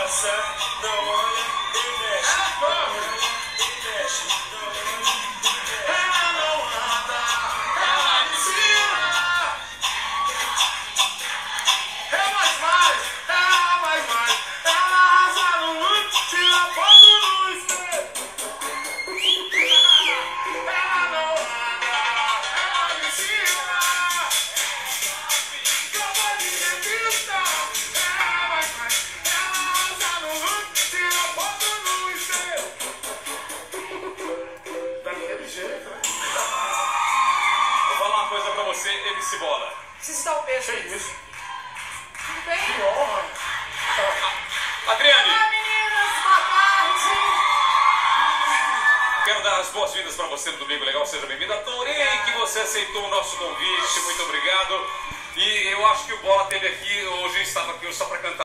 passa, não olha e mexe. E mexe, não olha e mexe. Ela não anda, ela ensina. É mais, ela mais. Ela arrasa no mundo, tira foto no espelho. Ela não anda, ela ensina. Cama de revista. Ela mais, ela arrasa no mundo, tira foto no espelho. Daquele jeito, né? Vou falar uma coisa pra você, MC Bola. Vocês estão peixe. Que isso? Tudo bem? Que honra. Adriane, Olá, meninas, boa tarde. quero dar as boas-vindas pra você no Domingo Legal. Seja bem-vinda. Adorei que você aceitou o nosso convite. Muito obrigado. E eu acho que o Bola esteve aqui, hoje estava aqui só pra cantar.